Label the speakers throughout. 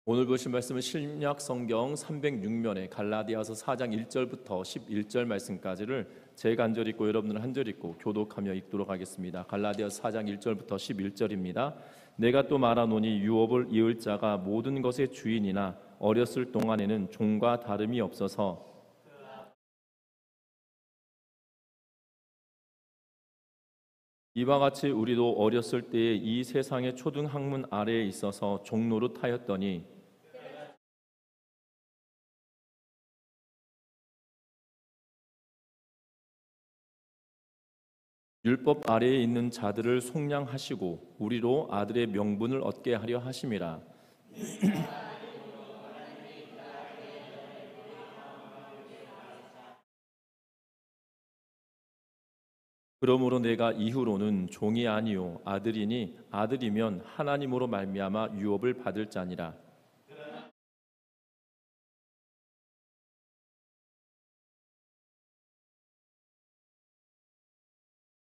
Speaker 1: 오늘 보신 말씀은 신약 성경 306면에 갈라디아서 4장 1절부터 11절 말씀까지를 제가 한 절 읽고 여러분들은 한 절 읽고 교독하며 읽도록 하겠습니다. 갈라디아서 4장 1절부터 11절입니다. 내가 또 말하노니 유업을 이을 자가 모든 것의 주인이나 어렸을 동안에는 종과 다름이 없어서 이와 같이 우리도 어렸을 때에 이 세상의 초등학문 아래에 있어서 종노릇하였더니 율법 아래에 있는 자들을 속량하시고 우리로 아들의 명분을 얻게 하려 하심이라. 그러므로 내가 이후로는 종이 아니요 아들이니 아들이면 하나님으로 말미암아 유업을 받을 자니라.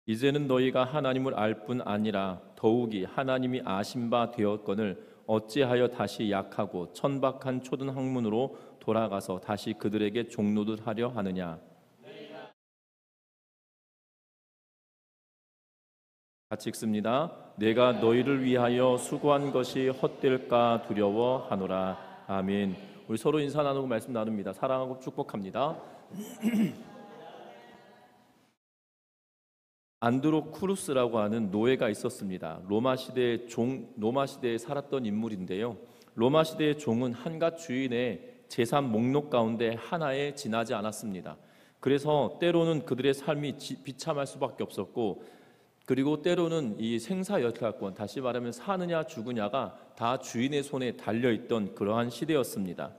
Speaker 1: 이제는 너희가 하나님을 알 뿐 아니라 더욱이 하나님이 아신 바 되었거늘 어찌하여 다시 약하고 천박한 초등학문으로 돌아가서 다시 그들에게 종노릇하려 하느냐. 같이 읽습니다. 내가 너희를 위하여 수고한 것이 헛될까 두려워하노라. 아멘. 우리 서로 인사 나누고 말씀 나눕니다. 사랑하고 축복합니다. 안드로쿠루스라고 하는 노예가 있었습니다. 로마 시대에 살았던 인물인데요. 로마 시대의 종은 한갓 주인의 재산 목록 가운데 하나에 지나지 않았습니다. 그래서 때로는 그들의 삶이 비참할 수밖에 없었고, 그리고 때로는 이 생사여탈권, 다시 말하면 사느냐 죽으냐가 다 주인의 손에 달려있던 그러한 시대였습니다.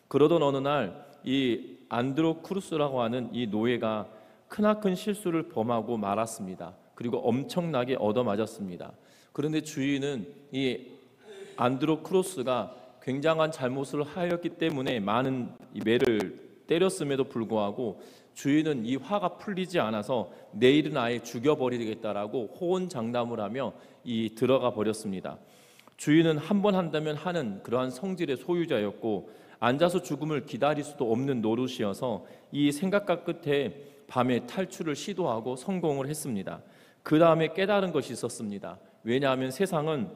Speaker 1: 그러던 어느 날 이 안드로쿠루스라고 하는 이 노예가 크나큰 실수를 범하고 말았습니다. 그리고 엄청나게 얻어맞았습니다. 그런데 주인은 이 안드로쿠로스가 굉장한 잘못을 하였기 때문에 많은 매를 때렸음에도 불구하고 주인은 이 화가 풀리지 않아서 내일은 아예 죽여버리겠다라고 호언장담을 하며 들어가 버렸습니다. 주인은 한 번 한다면 하는 그러한 성질의 소유자였고 앉아서 죽음을 기다릴 수도 없는 노릇이어서 이 생각과 끝에 밤에 탈출을 시도하고 성공을 했습니다. 그 다음에 깨달은 것이 있었습니다. 왜냐하면 세상은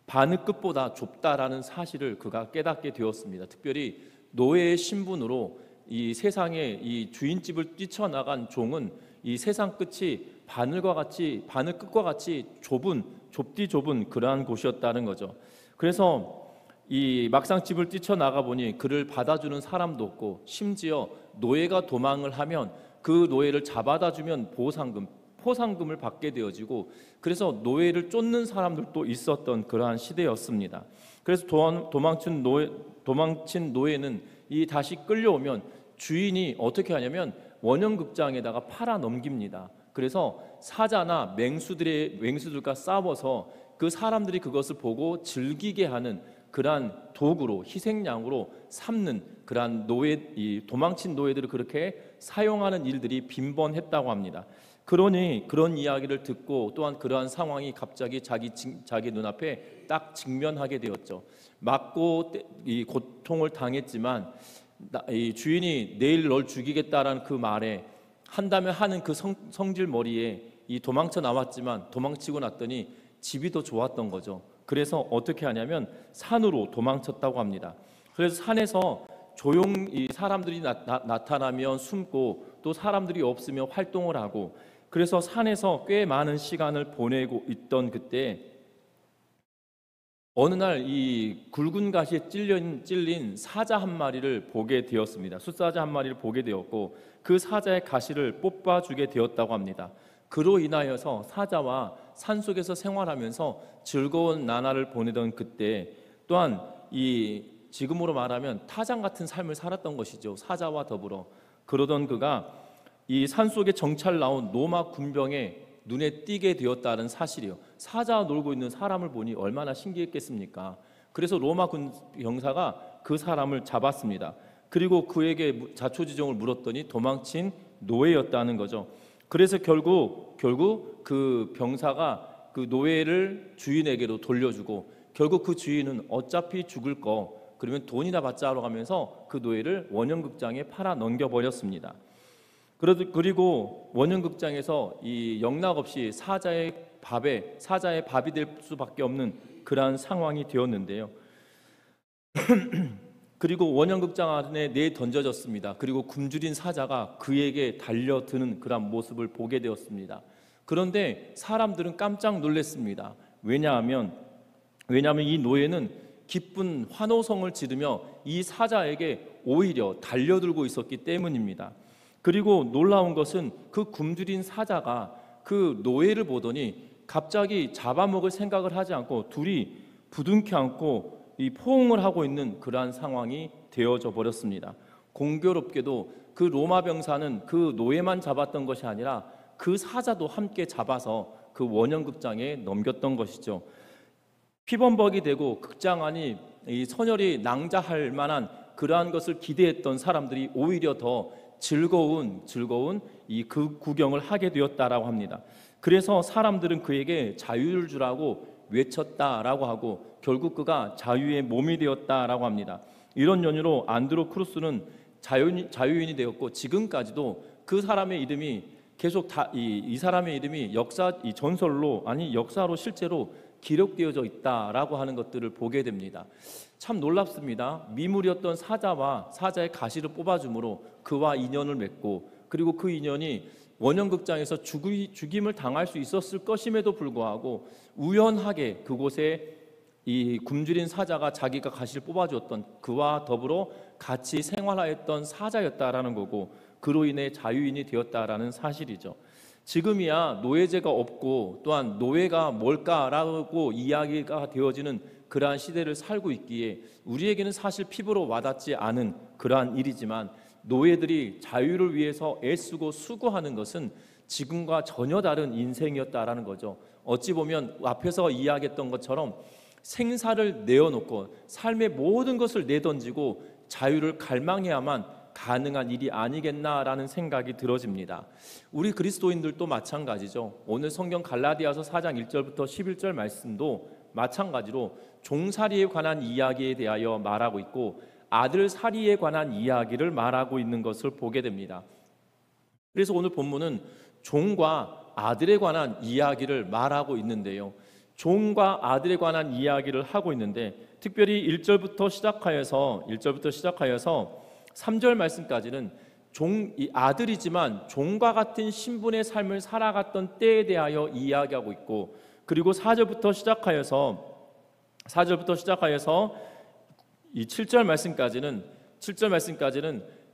Speaker 1: 바늘 끝보다 좁다라는 사실을 그가 깨닫게 되었습니다. 특별히 노예의 신분으로 이 세상에 이 주인집을 뛰쳐나간 종은 이 세상 끝이 바늘 끝과 같이 좁은 그러한 곳이었다는 거죠. 그래서 이 막상 집을 뛰쳐나가 보니 그를 받아주는 사람도 없고, 심지어 노예가 도망을 하면 그 노예를 잡아다 주면 포상금을 받게 되어지고, 그래서 노예를 쫓는 사람들도 있었던 그러한 시대였습니다. 그래서 도망친 노예는 다시 끌려오면 주인이 어떻게 하냐면 원형극장에다가 팔아 넘깁니다. 그래서 사자나 맹수들과 싸워서 그 사람들이 그것을 보고 즐기게 하는 그러한 도구로, 희생양으로 삼는 그러한 도망친 노예들을 그렇게 사용하는 일들이 빈번했다고 합니다. 그러니 그런 이야기를 듣고 또한 그러한 상황이 갑자기 자기 눈앞에 딱 직면하게 되었죠. 맞고 이 고통을 당했지만 이 주인이 내일 널 죽이겠다라는 그 말에 한다면 하는 그 성질머리에 도망쳐 나왔지만 도망치고 났더니 집이 더 좋았던 거죠. 그래서 어떻게 하냐면 산으로 도망쳤다고 합니다. 그래서 산에서 조용히 사람들이 나타나면 숨고 또 사람들이 없으면 활동을 하고, 그래서 산에서 꽤 많은 시간을 보내고 있던 그때 어느 날 이 굵은 가시에 찔린 사자 한 마리를 보게 되었습니다. 숫사자 한 마리를 보게 되었고 그 사자의 가시를 뽑아주게 되었다고 합니다. 그로 인하여서 사자와 산속에서 생활하면서 즐거운 나날을 보내던 그때 또한 지금으로 말하면 타장 같은 삶을 살았던 것이죠. 사자와 더불어. 그러던 그가 이 산속에 정찰 나온 로마 군병에 눈에 띄게 되었다는 사실이요. 사자와 놀고 있는 사람을 보니 얼마나 신기했겠습니까? 그래서 로마 군 병사가 그 사람을 잡았습니다. 그리고 그에게 자초지종을 물었더니 도망친 노예였다는 거죠. 그래서 결국 그 병사가 그 노예를 주인에게로 돌려주고 결국 그 주인은 어차피 죽을 거 그러면 돈이나 받자 하러 가면서 그 노예를 원형극장에 팔아 넘겨버렸습니다. 그리고 원형극장에서 이 영락없이 사자의 밥이 될 수밖에 없는 그러한 상황이 되었는데요. 그리고 원형극장 안에 내던져졌습니다. 그리고 굶주린 사자가 그에게 달려드는 그런 모습을 보게 되었습니다. 그런데 사람들은 깜짝 놀랐습니다. 왜냐하면 이 노예는 기쁜 환호성을 지르며 이 사자에게 오히려 달려들고 있었기 때문입니다. 그리고 놀라운 것은 그 굶주린 사자가 그 노예를 보더니 갑자기 잡아먹을 생각을 하지 않고 둘이 부둥켜 안고 이 포옹을 하고 있는 그러한 상황이 되어져 버렸습니다. 공교롭게도 그 로마 병사는 그 노예만 잡았던 것이 아니라 그 사자도 함께 잡아서 그 원형극장에 넘겼던 것이죠. 피범벅이 되고 극장 안이 이 선혈이 낭자할 만한 그러한 것을 기대했던 사람들이 오히려 더 즐거운 이 그 구경을 하게 되었다라고 합니다. 그래서 사람들은 그에게 자유를 주라고 외쳤다라고 하고 결국 그가 자유의 몸이 되었다라고 합니다. 이런 연유로 안드로크루스는 자유인이 되었고 지금까지도 그 사람의 이름이 계속 이 사람의 이름이 역사로 실제로 기록되어져 있다라고 하는 것들을 보게 됩니다. 참 놀랍습니다. 미물이었던 사자의 가시를 뽑아줌으로 그와 인연을 맺고 그리고 그 인연이 원형극장에서 죽임을 당할 수 있었을 것임에도 불구하고 우연하게 그곳에 이 굶주린 사자가 자기가 가시를 뽑아주었던 그와 더불어 같이 생활하였던 사자였다라는 거고 그로 인해 자유인이 되었다라는 사실이죠. 지금이야 노예제가 없고 또한 노예가 뭘까라고 이야기가 되어지는 그러한 시대를 살고 있기에 우리에게는 사실 피부로 와닿지 않은 그러한 일이지만 노예들이 자유를 위해서 애쓰고 수고하는 것은 지금과 전혀 다른 인생이었다라는 거죠. 어찌 보면 앞에서 이야기했던 것처럼 생사를 내어놓고 삶의 모든 것을 내던지고 자유를 갈망해야만 가능한 일이 아니겠나라는 생각이 들어집니다. 우리 그리스도인들도 마찬가지죠. 오늘 성경 갈라디아서 4장 1절부터 11절 말씀도 마찬가지로 종살이에 관한 이야기에 대하여 말하고 있고 아들살이에 관한 이야기를 말하고 있는 것을 보게 됩니다. 그래서 오늘 본문은 종과 아들에 관한 이야기를 말하고 있는데요. 종과 아들에 관한 이야기를 하고 있는데 특별히 1절부터 시작하여서 3절 말씀까지는 이 아들이지만 종과 같은 신분의 삶을 살아갔던 때에 대하여 이야기하고 있고 그리고 4절부터 시작하여서 이 7절 말씀까지는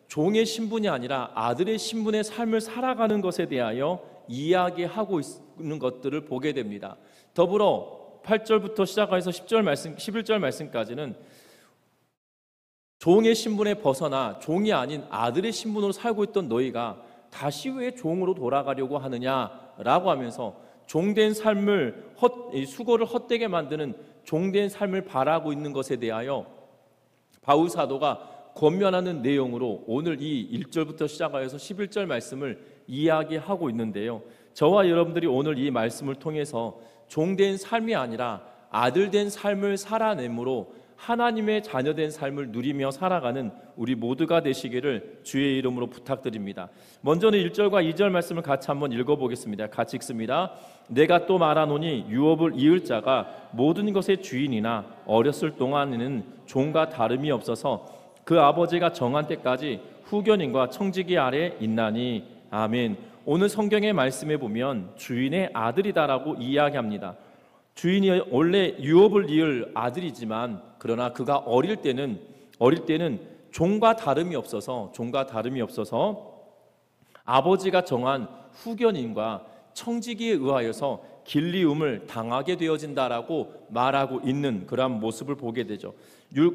Speaker 1: 종의 신분이 아니라 아들의 신분의 삶을 살아가는 것에 대하여 이야기하고 있는 것들을 보게 됩니다. 더불어 8절부터 시작해서 11절 말씀까지는 종의 신분에 벗어나 종이 아닌 아들의 신분으로 살고 있던 너희가 다시 왜 종으로 돌아가려고 하느냐라고 하면서 종된 삶을 수고를 헛되게 만드는 종된 삶을 바라고 있는 것에 대하여 바울 사도가 권면하는 내용으로 오늘 이 1절부터 시작하여서 11절 말씀을 이야기하고 있는데요. 저와 여러분들이 오늘 이 말씀을 통해서 종된 삶이 아니라 아들된 삶을 살아내므로 하나님의 자녀된 삶을 누리며 살아가는 우리 모두가 되시기를 주의 이름으로 부탁드립니다. 먼저는 1절과 2절 말씀을 같이 한번 읽어보겠습니다. 같이 읽습니다. 내가 또 말하노니 유업을 이을 자가 모든 것의 주인이나 어렸을 동안에는 종과 다름이 없어서 그 아버지가 정한 때까지 후견인과 청지기 아래 있나니. 아멘. 오늘 성경의 말씀에 보면 주인의 아들이다라고 이야기합니다. 주인이 원래 유업을 이을 아들이지만 그러나 그가 어릴 때는 종과 다름이 없어서 아버지가 정한 후견인과 청지기에 의하여서 길리움을 당하게 되어진다라고 말하고 있는 그러한 모습을 보게 되죠.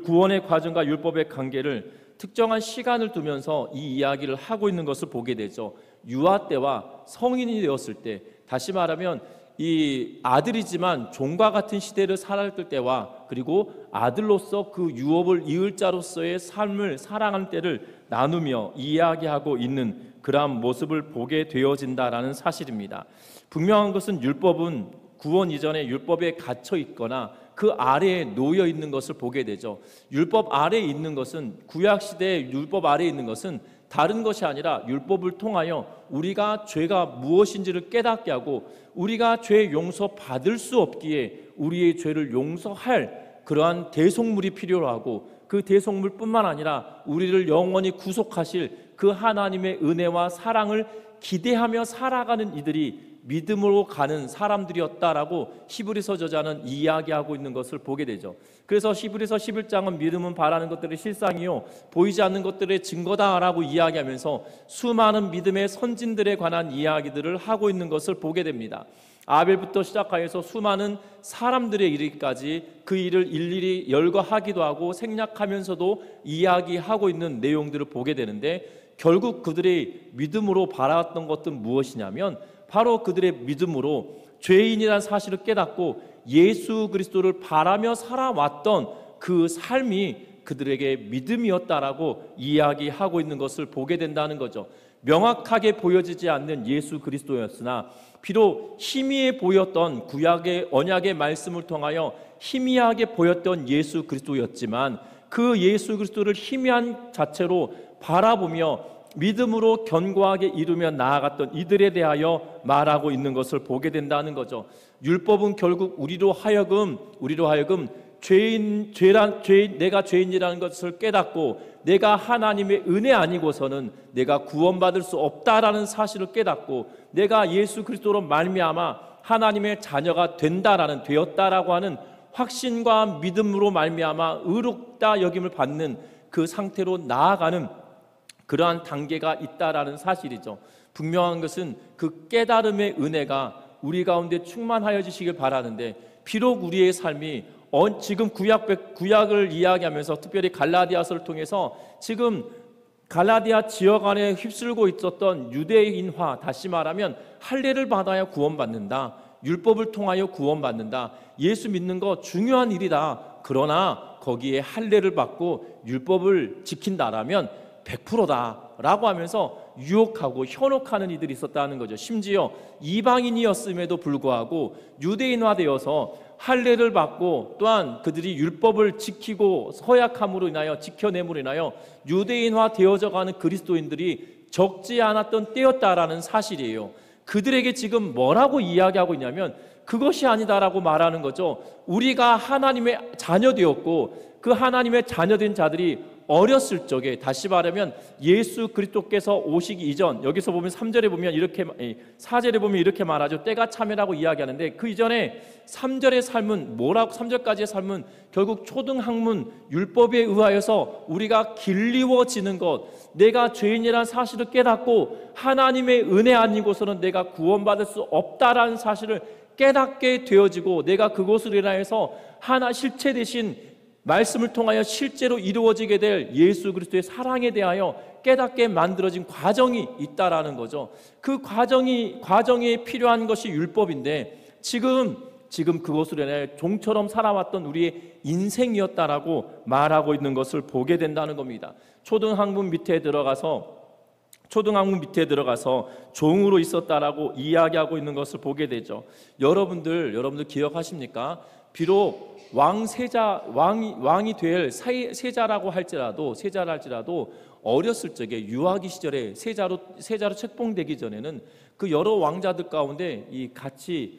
Speaker 1: 구원의 과정과 율법의 관계를 특정한 시간을 두면서 이 이야기를 하고 있는 것을 보게 되죠. 유아 때와 성인이 되었을 때, 다시 말하면 이 아들이지만 종과 같은 시대를 살았을 때와 그리고 아들로서 그 유업을 이을 자로서의 삶을 살아가는 때를 나누며 이야기하고 있는 그러한 모습을 보게 되어진다라는 사실입니다. 분명한 것은 율법은 구원 이전에 율법에 갇혀 있거나 그 아래에 놓여 있는 것을 보게 되죠. 율법 아래에 있는 것은, 구약 시대의 율법 아래에 있는 것은 다른 것이 아니라 율법을 통하여 우리가 죄가 무엇인지를 깨닫게 하고, 우리가 죄 용서 받을 수 없기에 우리의 죄를 용서할 그러한 대속물이 필요로 하고, 그 대속물뿐만 아니라 우리를 영원히 구속하실 그 하나님의 은혜와 사랑을 기대하며 살아가는 이들이 믿음으로 가는 사람들이었다라고 히브리서 저자는 이야기하고 있는 것을 보게 되죠. 그래서 히브리서 11장은 믿음은 바라는 것들의 실상이요 보이지 않는 것들의 증거다라고 이야기하면서 수많은 믿음의 선진들에 관한 이야기들을 하고 있는 것을 보게 됩니다. 아벨부터 시작하여서 수많은 사람들에 이르기까지 그 일을 일일이 열거하기도 하고 생략하면서도 이야기하고 있는 내용들을 보게 되는데, 결국 그들의 믿음으로 바라왔던 것은 무엇이냐면 바로 그들의 믿음으로 죄인이라는 사실을 깨닫고 예수 그리스도를 바라며 살아왔던 그 삶이 그들에게 믿음이었다라고 이야기하고 있는 것을 보게 된다는 거죠. 명확하게 보여지지 않는 예수 그리스도였으나 비록 희미해 보였던 구약의 언약의 말씀을 통하여 희미하게 보였던 예수 그리스도였지만, 그 예수 그리스도를 희미한 자체로 바라보며 믿음으로 견고하게 이루며 나아갔던 이들에 대하여 말하고 있는 것을 보게 된다는 거죠. 율법은 결국 우리로 하여금 내가 죄인이라는 것을 깨닫고 내가 하나님의 은혜 아니고서는 내가 구원받을 수 없다라는 사실을 깨닫고 내가 예수 그리스도로 말미암아 하나님의 자녀가 되었다라고 하는 확신과 믿음으로 말미암아 의롭다 여김을 받는 그 상태로 나아가는 그러한 단계가 있다라는 사실이죠. 분명한 것은 그 깨달음의 은혜가 우리 가운데 충만하여지시길 바라는데, 비록 우리의 삶이 지금 구약을 이야기하면서 특별히 갈라디아서를 통해서 지금 갈라디아 지역 안에 휩쓸고 있었던 유대인화, 다시 말하면 할례를 받아야 구원받는다, 율법을 통하여 구원받는다, 예수 믿는 거 중요한 일이다, 그러나 거기에 할례를 받고 율법을 지킨다라면 100%다라고 하면서 유혹하고 현혹하는 이들이 있었다는 거죠. 심지어 이방인이었음에도 불구하고 유대인화되어서 할례를 받고 또한 그들이 율법을 지키고 서약함으로 인하여 지켜냄으로 인하여 유대인화 되어져가는 그리스도인들이 적지 않았던 때였다라는 사실이에요. 그들에게 지금 뭐라고 이야기하고 있냐면 그것이 아니다라고 말하는 거죠. 우리가 하나님의 자녀되었고 그 하나님의 자녀된 자들이 어렸을 적에, 다시 말하면 예수 그리스도께서 오시기 이전, 여기서 보면 3절에 보면 이렇게, 4절에 보면 이렇게 말하죠. 때가 참이라고 이야기하는데 그 이전에 3절의 삶은 뭐라고, 3절까지의 삶은 결국 초등학문 율법에 의하여서 우리가 길리워지는 것, 내가 죄인이라는 사실을 깨닫고 하나님의 은혜 아니고서는 내가 구원받을 수 없다라는 사실을 깨닫게 되어지고 내가 그것으로 인하여서 하나 실체 대신 말씀을 통하여 실제로 이루어지게 될 예수 그리스도의 사랑에 대하여 깨닫게 만들어진 과정이 있다라는 거죠. 그 과정에 필요한 것이 율법인데 지금 그것으로 인해 종처럼 살아왔던 우리의 인생이었다라고 말하고 있는 것을 보게 된다는 겁니다. 초등학문 밑에 들어가서 종으로 있었다라고 이야기하고 있는 것을 보게 되죠. 여러분들 기억하십니까? 비록 왕이 될 세자라고 할지라도 어렸을 적에 유아기 시절에 세자로 책봉되기 전에는 그 여러 왕자들 가운데 같이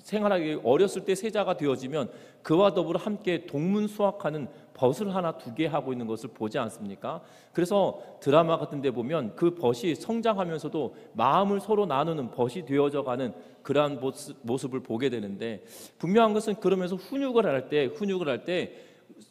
Speaker 1: 생활하기 어렸을 때 세자가 되어지면 그와 더불어 함께 동문수학하는 벗을 하나 두개 하고 있는 것을 보지 않습니까? 그래서 드라마 같은 데 보면 그 벗이 성장하면서도 마음을 서로 나누는 벗이 되어져가는 그러한 모습을 보게 되는데, 분명한 것은 그러면서 훈육을 할 때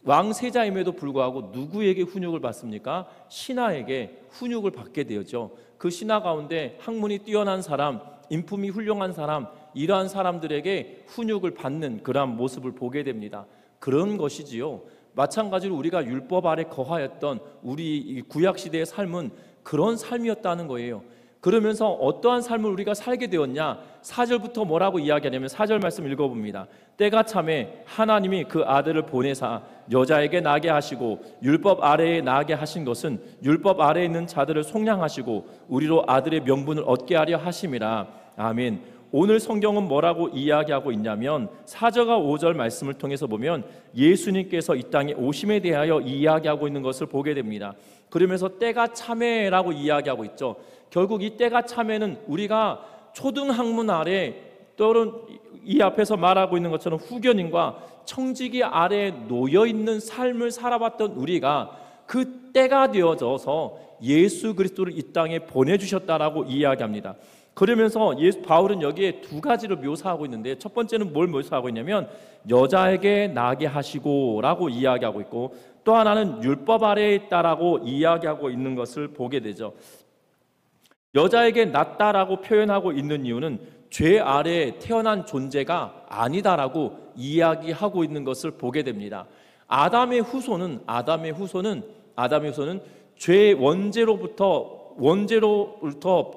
Speaker 1: 왕세자임에도 불구하고 누구에게 훈육을 받습니까? 신하에게 훈육을 받게 되었죠. 그 신하 가운데 학문이 뛰어난 사람, 인품이 훌륭한 사람, 이러한 사람들에게 훈육을 받는 그러한 모습을 보게 됩니다. 그런 것이지요. 마찬가지로 우리가 율법 아래 거하였던 우리 구약시대의 삶은 그런 삶이었다는 거예요. 그러면서 어떠한 삶을 우리가 살게 되었냐? 4절부터 뭐라고 이야기하냐면 4절 말씀 읽어봅니다. 때가 참에 하나님이 그 아들을 보내사 여자에게 나게 하시고 율법 아래에 나게 하신 것은 율법 아래에 있는 자들을 속량하시고 우리로 아들의 명분을 얻게 하려 하심이라. 아멘. 오늘 성경은 뭐라고 이야기하고 있냐면 4절과 5절 말씀을 통해서 보면 예수님께서 이 땅에 오심에 대하여 이야기하고 있는 것을 보게 됩니다. 그러면서 때가 참에라고 이야기하고 있죠. 결국 이 때가 참에는 우리가 초등학문 아래 또는 이 앞에서 말하고 있는 것처럼 후견인과 청지기 아래에 놓여있는 삶을 살아봤던 우리가 그 때가 되어져서 예수 그리스도를 이 땅에 보내주셨다라고 이야기합니다. 그러면서 바울은 여기에 두 가지를 묘사하고 있는데, 첫 번째는 뭘 묘사하고 있냐면 여자에게 나게 하시고 라고 이야기하고 있고, 또 하나는 율법 아래에 있다라고 이야기하고 있는 것을 보게 되죠. 여자에게 낳다라고 표현하고 있는 이유는 죄 아래에 태어난 존재가 아니다라고 이야기하고 있는 것을 보게 됩니다. 아담의 후손은 죄 원죄로부터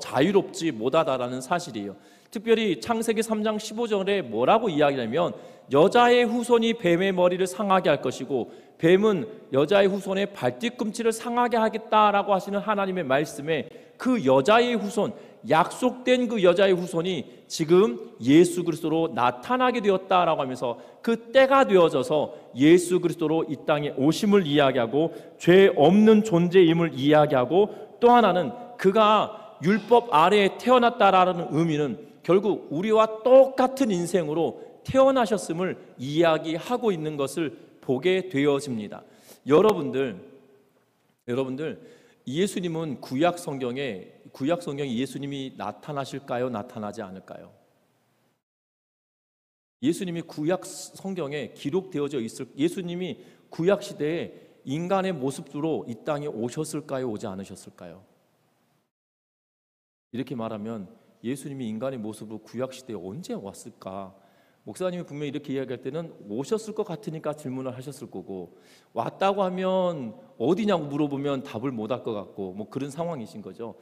Speaker 1: 자유롭지 못하다라는 사실이에요. 특별히 창세기 3장 15절에 뭐라고 이야기하냐면 여자의 후손이 뱀의 머리를 상하게 할 것이고 뱀은 여자의 후손의 발뒤꿈치를 상하게 하겠다라고 하시는 하나님의 말씀에 그 여자의 후손, 약속된 그 여자의 후손이 지금 예수 그리스도로 나타나게 되었다라고 하면서 그 때가 되어져서 예수 그리스도로 이 땅에 오심을 이야기하고 죄 없는 존재임을 이야기하고, 또 하나는 그가 율법 아래에 태어났다라는 의미는 결국 우리와 똑같은 인생으로 태어나셨음을 이야기하고 있는 것을 보게 되어집니다. 여러분들 예수님은 구약 성경에 예수님이 나타나실까요? 나타나지 않을까요? 예수님이 구약 성경에 기록되어져 있을, 예수님이 구약 시대에 인간의 모습으로 이 땅에 오셨을까요? 오지 않으셨을까요? 이렇게 말하면 예수님이 인간의 모습으로 구약 시대에 언제 왔을까? 목사님이 분명히 이렇게 이야기할 때는 오셨을 것 같으니까 질문을 하셨을 거고, 왔다고 하면 어디냐고 물어보면 답을 못할 것 같고, 뭐 그런 상황이신 거죠.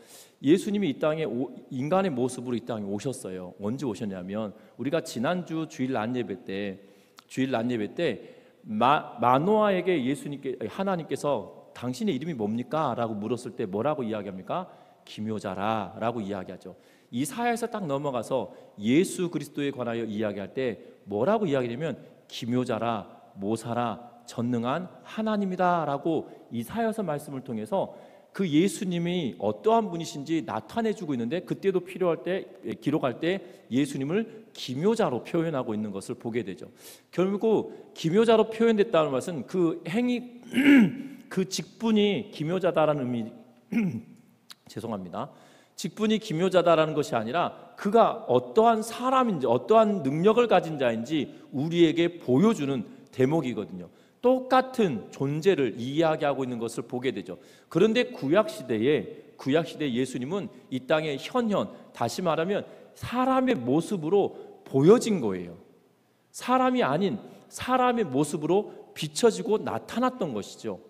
Speaker 1: 예수님이 이 땅에 인간의 모습으로 이 땅에 오셨어요. 언제 오셨냐면 우리가 지난주 주일 낮 예배 때 마노아에게 하나님께서 당신의 이름이 뭡니까? 라고 물었을 때 뭐라고 이야기합니까? 기묘자라 라고 이야기하죠. 이사야에서 딱 넘어가서 예수 그리스도에 관하여 이야기할 때 뭐라고 이야기하냐면 기묘자라, 모사라, 전능한 하나님이다 라고 이사야서 말씀을 통해서 그 예수님이 어떠한 분이신지 나타내주고 있는데, 그때도 필요할 때 기록할 때 예수님을 기묘자로 표현하고 있는 것을 보게 되죠. 결국 기묘자로 표현됐다는 것은 그 행위 그 직분이 기묘자다라는 의미 죄송합니다. 직분이 기묘자다라는 것이 아니라 그가 어떠한 사람인지 어떠한 능력을 가진 자인지 우리에게 보여주는 대목이거든요. 똑같은 존재를 이야기하고 있는 것을 보게 되죠. 그런데 구약시대에 예수님은 이 땅에 다시 말하면 사람의 모습으로 보여진 거예요. 사람이 아닌 사람의 모습으로 비춰지고 나타났던 것이죠.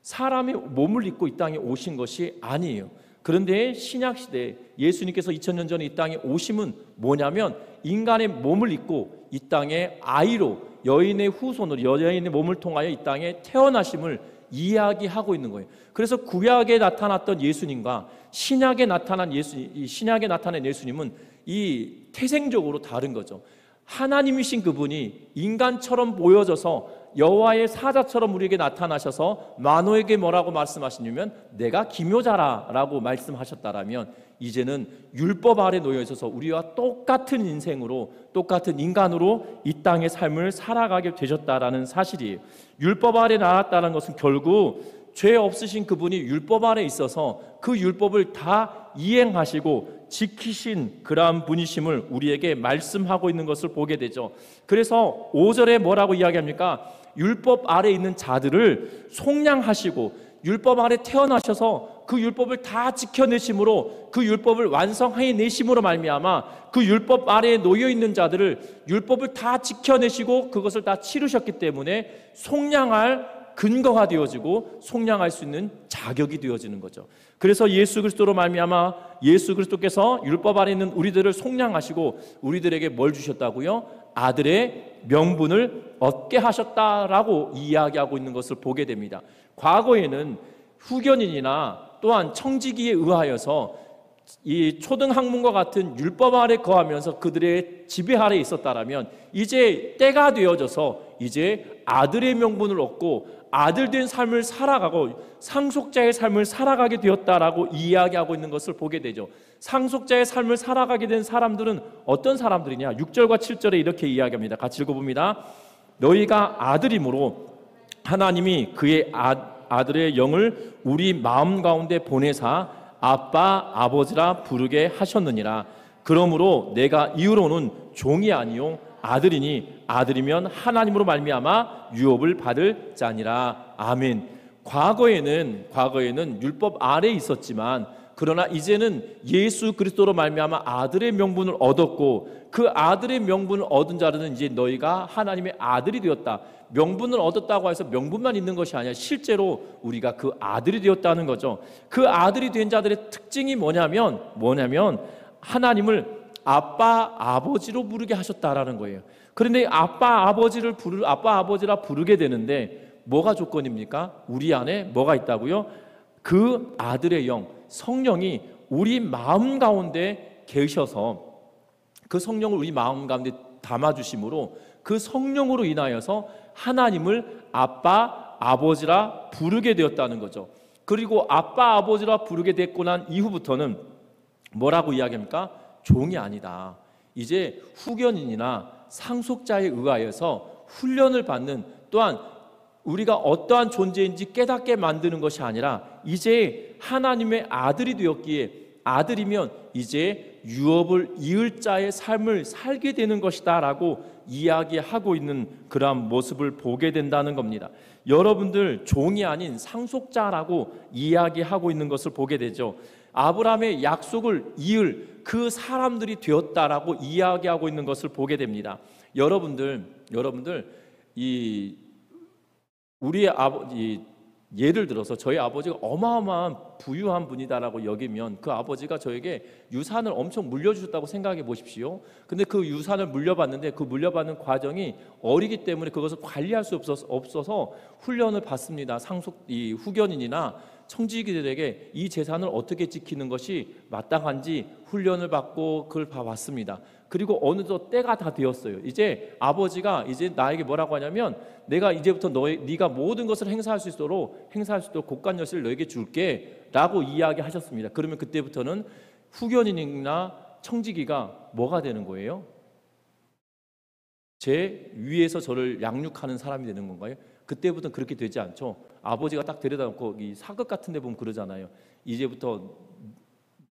Speaker 1: 사람의 몸을 입고 이 땅에 오신 것이 아니에요. 그런데 신약시대에 예수님께서 2000년 전에 이 땅에 오심은 뭐냐면 인간의 몸을 입고 이 땅에 아이로 여인의 후손으로 여자인의 몸을 통하여 이 땅에 태어나심을 이야기하고 있는 거예요. 그래서 구약에 나타났던 예수님과 신약에 나타난 예수님은 이 태생적으로 다른 거죠. 하나님이신 그분이 인간처럼 보여져서 여호와의 사자처럼 우리에게 나타나셔서 마노에게 뭐라고 말씀하시냐면 내가 기묘자라라고 말씀하셨다라면, 이제는 율법 아래 놓여 있어서 우리와 똑같은 인생으로, 똑같은 인간으로 이 땅의 삶을 살아가게 되셨다라는 사실이에요. 율법 아래 나왔다는 것은 결국 죄 없으신 그분이 율법 아래 있어서 그 율법을 다 이행하시고 지키신 그러한 분이심을 우리에게 말씀하고 있는 것을 보게 되죠. 그래서 5절에 뭐라고 이야기합니까? 율법 아래 있는 자들을 속량하시고 율법 아래 태어나셔서 그 율법을 다 지켜내심으로, 그 율법을 완성해 내심으로 말미암아 그 율법 아래에 놓여 있는 자들을 율법을 다 지켜내시고 그것을 다 치르셨기 때문에 속량할 근거가 되어지고 속량할 수 있는 자격이 되어지는 거죠. 그래서 예수 그리스도로 말미암아 예수 그리스도께서 율법 아래 있는 우리들을 속량하시고 우리들에게 뭘 주셨다고요? 아들의 명분을 얻게 하셨다라고 이야기하고 있는 것을 보게 됩니다. 과거에는 후견인이나 또한 청지기에 의하여서 이 초등학문과 같은 율법 아래 거하면서 그들의 지배 아래에 있었다라면 이제 때가 되어져서 이제 아들의 명분을 얻고 아들된 삶을 살아가고 상속자의 삶을 살아가게 되었다라고 이야기하고 있는 것을 보게 되죠. 상속자의 삶을 살아가게 된 사람들은 어떤 사람들이냐? 6절과 7절에 이렇게 이야기합니다. 같이 읽어봅니다. 너희가 아들이므로 하나님이 그의 아들의 영을 우리 마음 가운데 보내사 아빠 아버지라 부르게 하셨느니라. 그러므로 내가 이후로는 종이 아니요 아들이니 아들이면 하나님으로 말미암아 유업을 받을 자니라. 아멘. 과거에는 율법 아래에 있었지만 그러나 이제는 예수 그리스도로 말미암아 아들의 명분을 얻었고 그 아들의 명분을 얻은 자들은 이제 너희가 하나님의 아들이 되었다. 명분을 얻었다고 해서 명분만 있는 것이 아니라 실제로 우리가 그 아들이 되었다는 거죠. 그 아들이 된 자들의 특징이 뭐냐면 하나님을 아빠 아버지로 부르게 하셨다라는 거예요. 그런데 아빠 아버지라 부르게 되는데 뭐가 조건입니까? 우리 안에 뭐가 있다고요? 그 아들의 영, 성령이 우리 마음 가운데 계셔서 그 성령을 우리 마음 가운데 담아주심으로 그 성령으로 인하여서 하나님을 아빠 아버지라 부르게 되었다는 거죠. 그리고 아빠 아버지라 부르게 됐고 난 이후부터는 뭐라고 이야기합니까? 종이 아니다. 이제 후견인이나 상속자에 의하여서 훈련을 받는, 또한 우리가 어떠한 존재인지 깨닫게 만드는 것이 아니라 이제 하나님의 아들이 되었기에 아들이면 이제 유업을 이을 자의 삶을 살게 되는 것이다 라고 이야기하고 있는 그러한 모습을 보게 된다는 겁니다. 여러분들 종이 아닌 상속자라고 이야기하고 있는 것을 보게 되죠. 아브라함의 약속을 이을 그 사람들이 되었다라고 이야기하고 있는 것을 보게 됩니다. 여러분들 우리의 아버지, 예를 들어서 저희 아버지가 어마어마한 부유한 분이다라고 여기면 그 아버지가 저에게 유산을 엄청 물려주셨다고 생각해 보십시오. 근데 그 유산을 물려받는데 그 물려받는 과정이 어리기 때문에 그것을 관리할 수 없어서 훈련을 받습니다. 이 후견인이나 청지기들에게 이 재산을 어떻게 지키는 것이 마땅한지 훈련을 받고 그걸 봐왔습니다. 그리고 어느덧 때가 다 되었어요. 이제 아버지가 이제 나에게 뭐라고 하냐면 내가 이제부터 네가 모든 것을 행사할 수 있도록 곡간 열쇠를 너에게 줄게 라고 이야기하셨습니다. 그러면 그때부터는 후견인이나 청지기가 뭐가 되는 거예요? 제 위에서 저를 양육하는 사람이 되는 건가요? 그때부터는 그렇게 되지 않죠. 아버지가 딱 데려다 놓고 이 사극 같은 데 보면 그러잖아요. 이제부터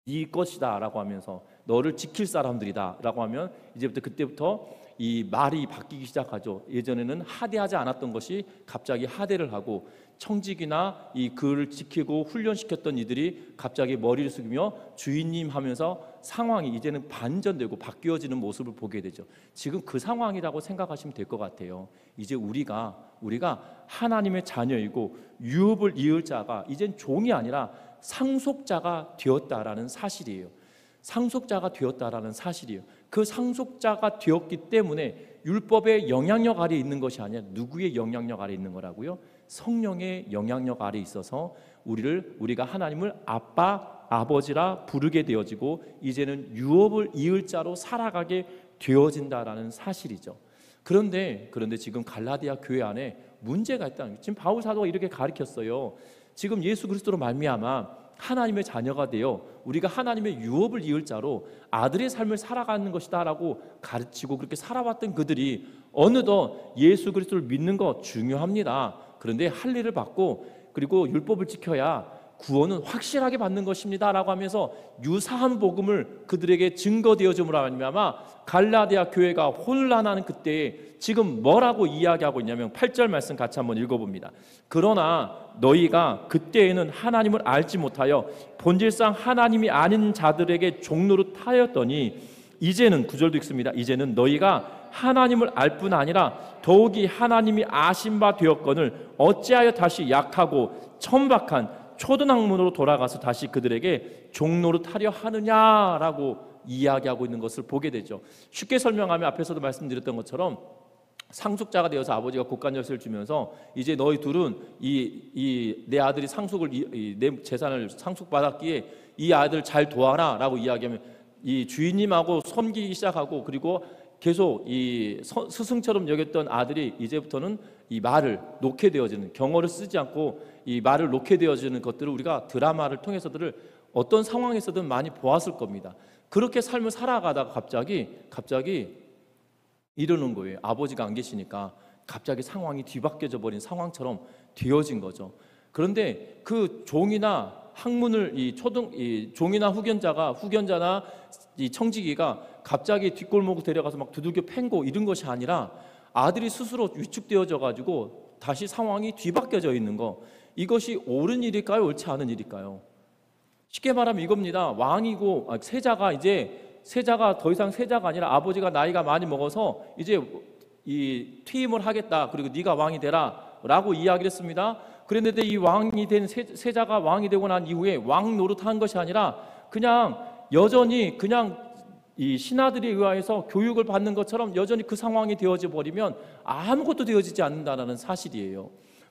Speaker 1: 네 것이다 라고 하면서 너를 지킬 사람들이다 라고 하면 이제부터 그때부터 이 말이 바뀌기 시작하죠. 예전에는 하대하지 않았던 것이 갑자기 하대를 하고 청직이나 이 그를 지키고 훈련시켰던 이들이 갑자기 머리를 숙이며 주인님 하면서 상황이 이제는 반전되고 바뀌어지는 모습을 보게 되죠. 지금 그 상황이라고 생각하시면 될 것 같아요. 이제 우리가 하나님의 자녀이고 유업을 이을 자가 이젠 종이 아니라 상속자가 되었다라는 사실이에요. 상속자가 되었다라는 사실이에요. 그 상속자가 되었기 때문에 율법의 영향력 아래에 있는 것이 아니라 누구의 영향력 아래에 있는 거라고요? 성령의 영향력 아래에 있어서 우리가 하나님을 아빠, 아버지라 부르게 되어지고 이제는 유업을 이을 자로 살아가게 되어진다라는 사실이죠. 그런데 지금 갈라디아 교회 안에 문제가 있다는 거예요. 지금 바울 사도가 이렇게 가르쳤어요. 지금 예수 그리스도로 말미암아 하나님의 자녀가 되어 우리가 하나님의 유업을 이을 자로 아들의 삶을 살아가는 것이다 라고 가르치고 그렇게 살아왔던 그들이 어느덧 예수 그리스도를 믿는 것 중요합니다. 그런데 할례를 받고 그리고 율법을 지켜야 구원은 확실하게 받는 것입니다 라고 하면서 유사한 복음을 그들에게 증거되어줌으로 말미암아 갈라디아 교회가 혼란하는 그때에 지금 뭐라고 이야기하고 있냐면 8절 말씀 같이 한번 읽어봅니다. 그러나 너희가 그때에는 하나님을 알지 못하여 본질상 하나님이 아닌 자들에게 종노릇 하였더니 이제는 9절도 읽습니다. 이제는 너희가 하나님을 알 뿐 아니라 더욱이 하나님이 아신 바 되었거늘 어찌하여 다시 약하고 천박한 초등학문으로 돌아가서 다시 그들에게 종노릇 하려 하느냐라고 이야기하고 있는 것을 보게 되죠. 쉽게 설명하면 앞에서도 말씀드렸던 것처럼 상속자가 되어서 아버지가 곡간 열쇠를 주면서 이제 너희 둘은 내 아들이 내 재산을 상속받았기에 이 아들 잘 도와라라고 이야기하면 이 주인님하고 섬기기 시작하고, 그리고 계속 이 스승처럼 여겼던 아들이 이제부터는 이 말을 놓게 되어지는, 경어를 쓰지 않고 이 말을 놓게 되어지는 것들을 우리가 드라마를 통해서들 어떤 상황에서든 많이 보았을 겁니다. 그렇게 삶을 살아가다가 갑자기 이러는 거예요. 아버지가 안 계시니까 갑자기 상황이 뒤바뀌어져 버린 상황처럼 되어진 거죠. 그런데 그 종이나 종이나 후견자나 이 청지기가 갑자기 뒷골목으로 데려가서 막 두들겨 팬고 이런 것이 아니라 아들이 스스로 위축되어져 가지고 다시 상황이 뒤바뀌어져 있는 거, 이것이 옳은 일일까요? 옳지 않은 일일까요? 쉽게 말하면 이겁니다. 세자가 더 이상 세자가 아니라 아버지가 나이가 많이 먹어서 이제 이 퇴임을 하겠다, 그리고 네가 왕이 되라 라고 이야기를 했습니다. 그랬는데 이 왕이 된 세자가 왕이 되고 난 이후에 왕 노릇한 것이 아니라 여전히 이 신하들에 의해서 교육을 받는 것처럼 여전히 그 상황이 되어져 버리면 아무것도 되어지지 않는다는 사실이에요.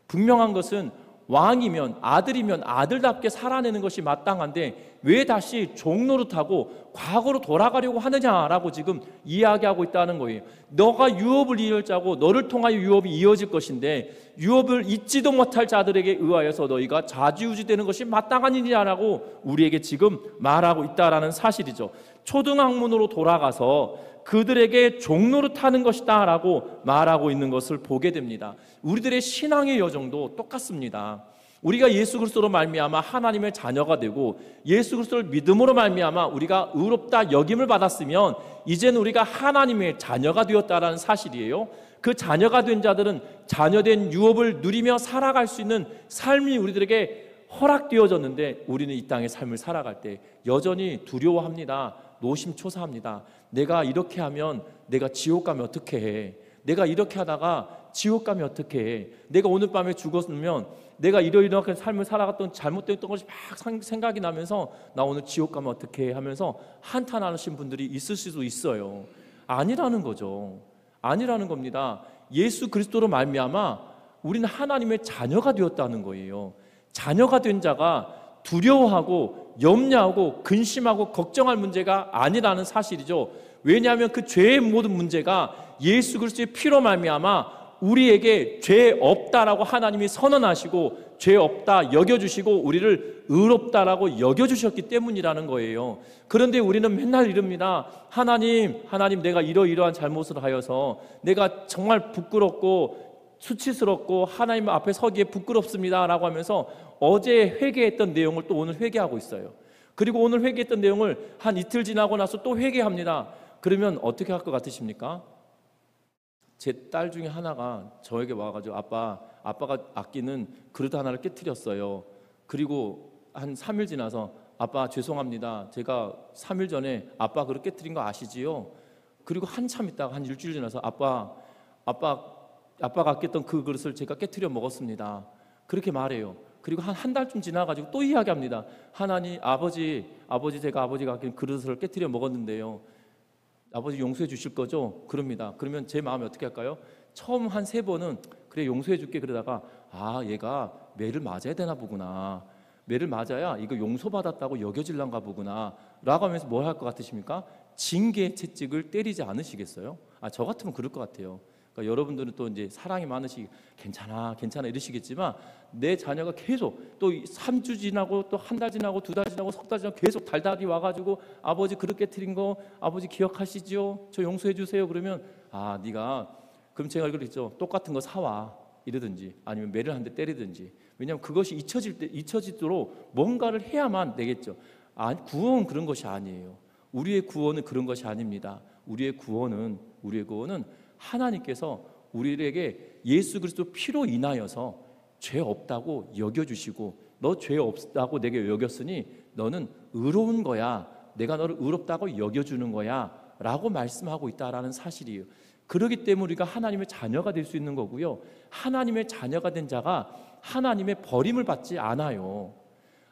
Speaker 1: 분명한 것은 왕이면, 아들이면 아들답게 살아내는 것이 마땅한데 왜 다시 종 노릇하고 과거로 돌아가려고 하느냐라고 지금 이야기하고 있다는 거예요. 너가 유업을 이을 자고 너를 통하여 유업이 이어질 것인데 유업을 잊지도 못할 자들에게 의하여서 너희가 좌지우지되는 것이 마땅한 일이냐라고 우리에게 지금 말하고 있다라는 사실이죠. 초등학문으로 돌아가서 그들에게 종노릇하는 것이다 라고 말하고 있는 것을 보게 됩니다. 우리들의 신앙의 여정도 똑같습니다. 우리가 예수 그리스도로 말미암아 하나님의 자녀가 되고 예수 그리스도를 믿음으로 말미암아 우리가 의롭다 여김을 받았으면 이제는 우리가 하나님의 자녀가 되었다라는 사실이에요. 그 자녀가 된 자들은 자녀된 유업을 누리며 살아갈 수 있는 삶이 우리들에게 허락되어졌는데 우리는 이 땅의 삶을 살아갈 때 여전히 두려워합니다. 노심초사합니다. 내가 이렇게 하면 내가 지옥 가면 어떻게 해? 내가 이렇게 하다가 지옥 가면 어떻게 해? 내가 오늘 밤에 죽었으면 내가 이러이러하게 삶을 살아갔던 잘못됐던 것이 막 생각이 나면서 나 오늘 지옥 가면 어떻게 해? 하면서 한탄하시는 분들이 있을 수도 있어요. 아니라는 거죠. 아니라는 겁니다. 예수 그리스도로 말미암아 우리는 하나님의 자녀가 되었다는 거예요. 자녀가 된 자가 두려워하고 염려하고 근심하고 걱정할 문제가 아니라는 사실이죠. 왜냐하면 그 죄의 모든 문제가 예수 그리스도의 피로 말미암아 우리에게 죄 없다라고 하나님이 선언하시고 죄 없다 여겨주시고 우리를 의롭다라고 여겨주셨기 때문이라는 거예요. 그런데 우리는 맨날 이럽니다. 하나님 내가 이러이러한 잘못을 하여서 내가 정말 부끄럽고 수치스럽고 하나님 앞에 서기에 부끄럽습니다 라고 하면서 어제 회개했던 내용을 또 오늘 회개하고 있어요. 그리고 오늘 회개했던 내용을 한 이틀 지나고 나서 또 회개합니다. 그러면 어떻게 할 것 같으십니까? 제 딸 중에 하나가 저에게 와가지고 아빠가 아끼는 그릇 하나를 깨트렸어요. 그리고 한 3일 지나서 아빠 죄송합니다. 제가 3일 전에 아빠 그릇 깨트린 거 아시지요? 그리고 한참 있다가 한 일주일 지나서 아빠가 아꼈던 그 그릇을 제가 깨트려 먹었습니다. 그렇게 말해요. 그리고 한 달쯤 지나가지고 또 이야기합니다. 하나님, 아버지 제가 아버지가 아낀 그릇을 깨트려 먹었는데요. 아버지 용서해 주실 거죠? 그럽니다. 그러면 제 마음이 어떻게 할까요? 처음 한 3번은 그래 용서해 줄게 그러다가 얘가 매를 맞아야 되나 보구나. 매를 맞아야 이거 용서받았다고 여겨질란가 보구나 라고 하면서 뭘 할 것 같으십니까? 징계 채찍을 때리지 않으시겠어요? 저 같으면 그럴 것 같아요. 그러니까 여러분들은 또 이제 사랑이 많으시기 괜찮아 이러시겠지만 내 자녀가 계속 또 3주 지나고 또 한 달 지나고 2달 지나고 석 달 지나고 계속 달달이 와가지고 아버지 그릇 깨트린 거 아버지 기억하시죠? 저 용서해 주세요. 그러면 네가 그럼 제가 그랬죠. 똑같은 거 사와 이러든지 아니면 매를 한 대 때리든지. 왜냐하면 그것이 잊혀지도록 뭔가를 해야만 되겠죠. 구원은 그런 것이 아니에요. 우리의 구원은 그런 것이 아닙니다. 우리의 구원은 하나님께서 우리에게 예수 그리스도 피로 인하여서 죄 없다고 여겨주시고 너 죄 없다고 내게 여겼으니 너는 의로운 거야. 내가 너를 의롭다고 여겨주는 거야 라고 말씀하고 있다라는 사실이에요. 그렇기 때문에 우리가 하나님의 자녀가 될 수 있는 거고요. 하나님의 자녀가 된 자가 하나님의 버림을 받지 않아요.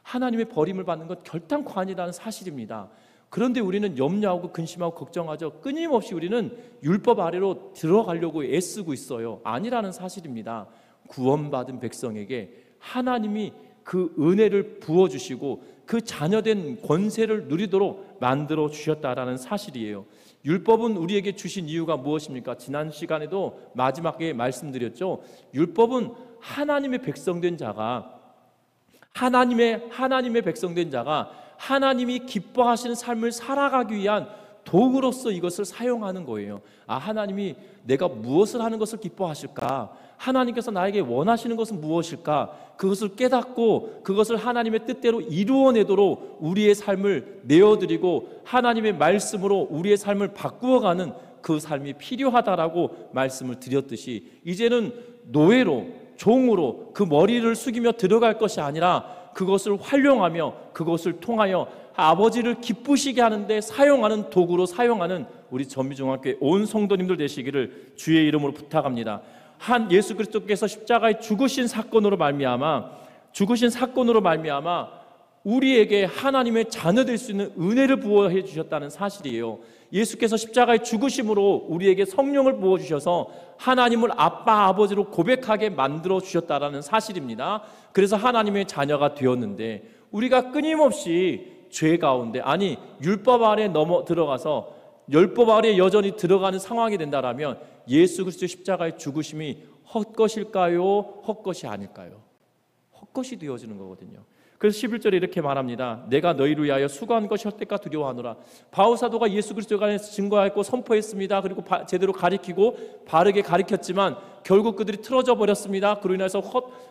Speaker 1: 하나님의 버림을 받는 것 결단코 아니라는 사실입니다. 그런데 우리는 염려하고 근심하고 걱정하죠. 끊임없이 우리는 율법 아래로 들어가려고 애쓰고 있어요. 아니라는 사실입니다. 구원받은 백성에게 하나님이 그 은혜를 부어주시고 그 자녀된 권세를 누리도록 만들어 주셨다라는 사실이에요. 율법은 우리에게 주신 이유가 무엇입니까? 지난 시간에도 마지막에 말씀드렸죠. 율법은 하나님의 백성된 자가 하나님의 백성된 자가 하나님이 기뻐하시는 삶을 살아가기 위한 도구로서 이것을 사용하는 거예요. 하나님이 내가 무엇을 하는 것을 기뻐하실까? 하나님께서 나에게 원하시는 것은 무엇일까? 그것을 깨닫고 그것을 하나님의 뜻대로 이루어내도록 우리의 삶을 내어드리고 하나님의 말씀으로 우리의 삶을 바꾸어가는 그 삶이 필요하다라고 말씀을 드렸듯이, 이제는 노예로, 종으로 그 머리를 숙이며 들어갈 것이 아니라 그것을 활용하며 그것을 통하여 아버지를 기쁘시게 하는데 사용하는 도구로 사용하는 우리 전미중앙교회 온 성도님들 되시기를 주의 이름으로 부탁합니다. 한 예수 그리스도께서 십자가에 죽으신 사건으로 말미암아 우리에게 하나님의 자녀 될 수 있는 은혜를 부어해 주셨다는 사실이에요. 예수께서 십자가의 죽으심으로 우리에게 성령을 부어주셔서 하나님을 아빠 아버지로 고백하게 만들어 주셨다는 사실입니다. 그래서 하나님의 자녀가 되었는데, 우리가 끊임없이 죄 가운데, 율법 아래 들어가서 율법 아래 여전히 들어가는 상황이 된다라면 예수 그리스도의 십자가의 죽으심이 헛것일까요? 헛것이 아닐까요? 헛것이 되어지는 거거든요. 그래서 11절에 이렇게 말합니다. 내가 너희를 위하여 수고한 것이 헛되까 두려워하노라. 바울 사도가 예수 그리스도에 관해서 증거하였고 선포했습니다. 그리고 제대로 가리키고 바르게 가리켰지만 결국 그들이 틀어져 버렸습니다. 그로 인해서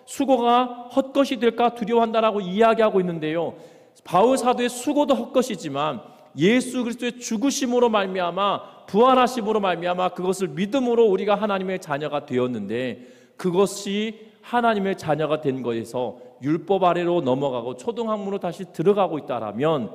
Speaker 1: 수고가 헛것이 될까 두려워한다라고 이야기하고 있는데요, 바울 사도의 수고도 헛것이지만 예수 그리스도의 죽으심으로 말미암아, 부활하심으로 말미암아 그것을 믿음으로 우리가 하나님의 자녀가 되었는데, 그것이 하나님의 자녀가 된 것에서 율법 아래로 넘어가고 초등학문으로 다시 들어가고 있다라면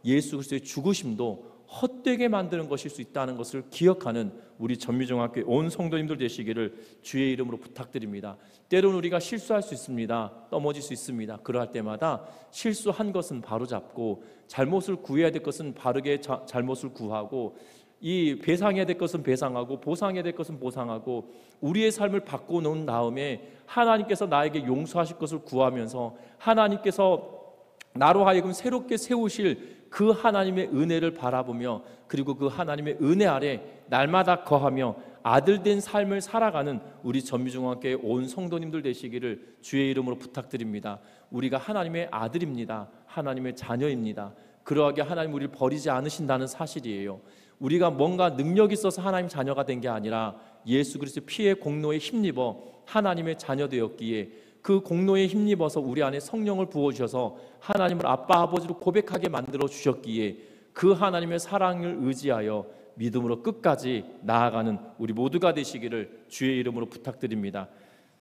Speaker 1: 예수 그리스도의 죽으심도 헛되게 만드는 것일 수 있다는 것을 기억하는 우리 전미중학교의 온 성도님들 되시기를 주의 이름으로 부탁드립니다. 때로는 우리가 실수할 수 있습니다. 넘어질 수 있습니다. 그러할 때마다 실수한 것은 바로잡고, 잘못을 구해야 될 것은 바르게 잘못을 구하고, 이 배상해야 될 것은 배상하고 보상해야 될 것은 보상하고, 우리의 삶을 바꿔놓은 다음에 하나님께서 나에게 용서하실 것을 구하면서 하나님께서 나로 하여금 새롭게 세우실 그 하나님의 은혜를 바라보며, 그리고 그 하나님의 은혜 아래 날마다 거하며 아들된 삶을 살아가는 우리 전미중앙교회 온 성도님들 되시기를 주의 이름으로 부탁드립니다. 우리가 하나님의 아들입니다. 하나님의 자녀입니다. 그러하게 하나님 우리를 버리지 않으신다는 사실이에요. 우리가 뭔가 능력이 있어서 하나님 자녀가 된 게 아니라 예수 그리스도의 피의 공로에 힘입어 하나님의 자녀 되었기에, 그 공로에 힘입어서 우리 안에 성령을 부어주셔서 하나님을 아빠 아버지로 고백하게 만들어 주셨기에, 그 하나님의 사랑을 의지하여 믿음으로 끝까지 나아가는 우리 모두가 되시기를 주의 이름으로 부탁드립니다.